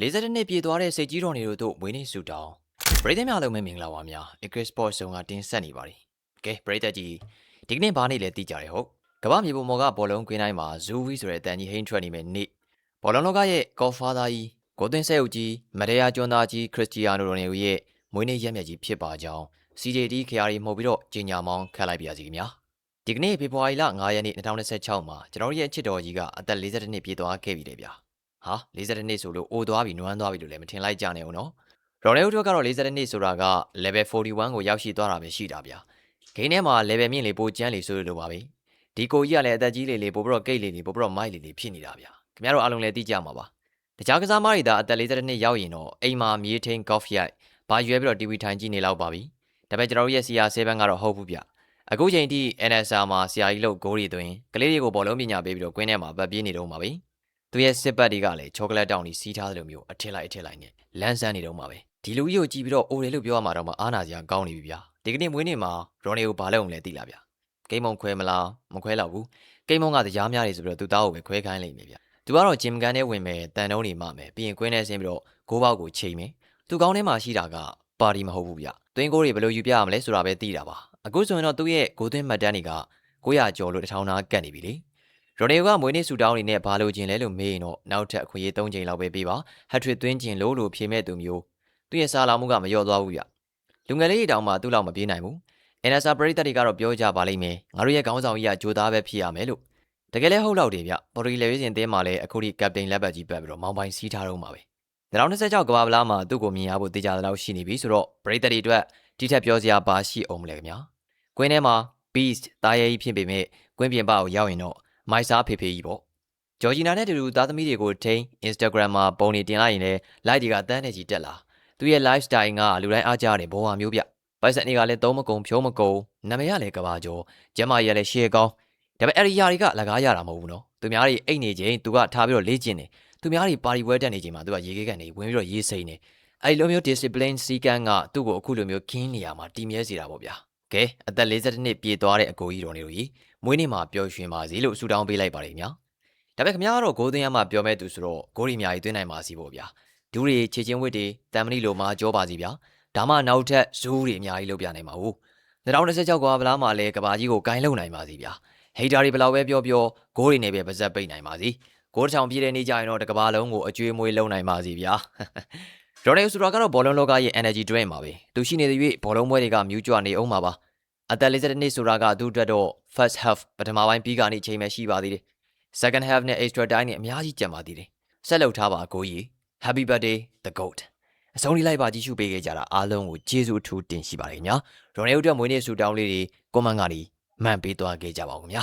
40နှစ်ပြည့်သွားတဲ့စိတ်ကြီးတော်နေတို့မွေးနေ့ဆုတောင်းပရိသတ်များလုံးမင်္ဂလာပါများ Ecris Sport ဆောင်ကတင်ဆက်နေပါတယ်ကဲပရိသတ်ကြီးဒီကနေ့ဘာနေ့လဲသိကြတယ်ဟုတ်ကမ္ဘာမြေပုံပေါ်ကဘောလုံးကွင်းတိုင်းမှာဇူဝီဆိုတဲ့အတန်ကြီးဟိန်းထွက်နေမယ်နေ့ဘောလုံးလောကရဲ့ကော်ဖာသားကြီးကိုသွင်းဆက်အုပ်ကြီးမရေယာကျွန်းသားကြီးခရစ္စတီယာနိုရိုနယ်ရဲ့မွေးနေ့ရက်မြတ်ကြီးဖြစ်ပါကြောင်း CJD ခရီးမှုတ်ပြီးတော့ကြီးညာမောင်းခတ်လိုက်ပါရစီခင်ဗျာဒီကနေ့ဖေဖော်ဝါရီလ9ရက်နေ့2026မှာကျွန်တော်တို့ရဲ့ချစ်တော်ကြီးကအသက်42နှစ်ပြည့်သွားခဲ့ပြီလေဗျာဟာ42နှစ်ဆိုလို့အိုသွားပြီနွမ်းသွားပြီလို့လည်းမထင်လိုက်ကြနဲ့ဦးနော်ရော်နယ်ဦးတို့ကတော့42နှစ်ဆိုတာက level 41ကိုရောက်ရှိသွားတာပဲရှိတာဗျာဂိမ်းထဲမှာ level မြင့်လေပိုကျန်းလေဆိုလိုပါပဲဒီကိုကြီးကလည်းအသက်ကြီးလေပိုပြီးတော့ကိတ်လေပိုပြီးတော့မိုက်လေဖြစ်နေတာဗျာခင်ဗျားတို့အားလုံးလည်းသိကြမှာပါတခြားကစားမတွေဒါအသက်42နှစ်ရောက်ရင်တော့အိမ်မှာမြေထိန် golf ရိုက်ဘာရွယ်ပြီးတော့ TV ထိုင်ကြည့်နေလောက်ပါပြီဒါပေမဲ့ကျွန်တော်တို့ရဲ့ CR7 ကတော့ဟုတ်ဘူးဗျအခုချိန်ထိ NSR မှာဆရာကြီးလို့ဂိုးတွေသွင်းကလေးတွေကိုဘောလုံးပညာပေးပြီးတော့ကွင်းထဲမှာပတ်ပြေးနေတော့မှာပဲသူရဲ့စစ်ပတ်တွေကလည်းချောကလက်တောင်ကြီးစီးထားသလိုမျိုးအထစ်လိုက်နဲ့လန်းဆန်းနေတော့မှာပဲဒီလူကြီးကိုကြည့်ပြီးတော့အိုတယ်လို့ပြောရမှာတော့မှအားနာစရာကောင်းနေပြီဗျာဒီကနေ့မွေးနေ့မှာရော်နေကိုဘာလုပ်အောင်လဲသိလားဗျာကိမုံခွဲမလားမခွဲတော့ဘူးကိမုံကတရားများနေဆိုပြီးတော့သူသားကိုပဲခွဲခိုင်းလိုက်နေဗျာသူကတော့ဂျင်ကန်ထဲဝင်မယ်တန်တုံးနေမှမယ်ပြီးရင်ကွင်းထဲဆင်းပြီးတော့ဂိုးပေါက်ကိုချိန်မယ်သူကောင်းထဲမှာရှိတာကပါတီမဟုတ်ဘူးဗျသွင်းဂိုးတွေဘယ်လိုယူပြရမလဲဆိုတာပဲသိတာပါအခုဆိုရင်တော့သူ့ရဲ့ဂိုးသွင်းမှတ်တမ်းတွေက900ကျော်လို့1000နာကတ်နေပြီလေရိုနေကမွေးနေ့ဆူတောင်းနေနဲ့ဘာလို့ကျင်လဲလို့မေးရင်တော့နောက်ထပ်အခွင့်အရေး3ချိန်လောက်ပဲပေးပါဟက်ထရစ်သွင်းကျင်လို့ဖြေမဲ့သူမျိုးသူ့ရဲ့စားလာမှုကမလျော့သွားဘူးဗျလူငယ်လေးတောင်မှသူ့လောက်မပြေးနိုင်ဘူး NSA ပရိသတ်တွေကတော့ပြောကြပါလိမ့်မယ်ငါတို့ရဲ့ခေါင်းဆောင်ကြီးကဂျိုသားပဲဖြစ်ရမယ်လို့တကယ်လဲဟုတ်လောက်တယ်ဗျပေါ်ရီလေရေးစင်တင်းမှာလည်းအခုထိကပတိန်လက်ပတ်ကြီးပတ်ပြီးတော့မောင်းပိုင်းစီးထားတော့မှာပဲ2026ကမ္ဘာဗလားမှာသူ့ကိုမြင်ရဖို့တေချာတဲ့လောက်ရှိနေပြီဆိုတော့ပရိသတ်တွေအတွက်ဒီထက်ပြောစရာဘာရှိအောင်မလဲခင်ဗျာကွင်းထဲမှာ beast တားရဲကြီးဖြစ်ပေမဲ့ကွင်းပြင်ပကိုရောက်ရင်တော့မိုက်စားဖေဖေကြီးပေါ့ဂျော်ဂျီနာနဲ့တူသားသမီးတွေကိုထိန်း Instagram မှာပုံနေတင်လိုက်ရင်လည်း like တွေကတန်းနေကြီးတက်လာသူရဲ့ lifestyle ကလူတိုင်းအားကြတဲ့ဘဝမျိုးဗျပိုက်ဆက်တွေကလည်းသုံးမကုန်ဖြိုးမကုန်နာမည်ကလည်းကဘာကျော်ကျမကြီးကလည်းရှေ့ကောင်းဒါပေမဲ့အဲ့ဒီຢာတွေကလကားရတာမဟုတ်ဘူးနော်သူများတွေအိတ်နေချိန်သူကထားပြီးတော့လေ့ကျင့်တယ်သူများတွေပါတီပွဲတက်နေချိန်မှာသူကရေခဲကန်နေဝင်ပြီးတော့ရေးစိမ့်နေအဲ့လိုမျိုး discipline စီကန်းကသူ့ကိုအခုလိုမျိုးခင်းနေရမှာတည်မြဲစေတာပေါ့ဗျာကဲအသက်42နှစ်ပြည့်သွားတဲ့အကိုကြီးတော်နေတို့ကြီးမွေးနေ့မှာပျော်ရွှင်ပါစေလို့ဆုတောင်းပေးလိုက်ပါတယ်ညာဒါပေမဲ့ခင်ဗျားကတော့ဂိုးသွင်းရမှာပြောမဲ့သူဆိုတော့ဂိုးရီအများကြီးသွင်းနိုင်ပါစီပေါ့ဗျာဒူးတွေခြေချင်းဝစ်တွေတန်မဏိလိုမှာကြောပါစီဗျာဒါမှနောက်ထပ်ဇိုးတွေအများကြီးလုပ်ပြနိုင်ပါဘူး2026ကဘာဗလားမှာလဲကဘာကြီးကိုဂိုင်းလုံနိုင်ပါစီဗျာဟိတ်တာတွေဘယ်လောက်ပဲပြောဂိုးတွေနေပဲပါဇက်ပိတ်နိုင်ပါစီဂိုးတစ်ချောင်ပြည့်တဲ့နေ့ကျရင်တော့တကဘာလုံးကိုအကျွေးမွေးလုံနိုင်ပါစီဗျာဒေါ်နေဆိုတော့ကတော့ဘောလုံးလောကရဲ့ energy drink ပါပဲသူရှိနေတဲ့၍ဘောလုံးပွဲတွေကမြူးကြွနေအောင်ပါပါအသက်42နှစ်ဆိုတာကသူ့အတွက်တော့ first half ပထမပိုင်းပြီးကနေချိန်မှရှိပါသေးတယ် second half နဲ့ extra time နဲ့အများကြီးကြံပါသေးတယ်ဆက်လုပ်ထားပါအကိုကြီး happy birthday the goat အဆုံးလေးလိုက်ပါကြည့်ရှုပေးခဲ့ကြတာအားလုံးကိုကျေးဇူးအထူးတင်ရှိပါတယ်ခင်ဗျာရော်နေဦးအတွက်မွေးနေ့ဆုတောင်းလေးတွေကွန်မန့်ကနေမှန်ပေးသွားခဲ့ကြပါဦးခင်ဗျာ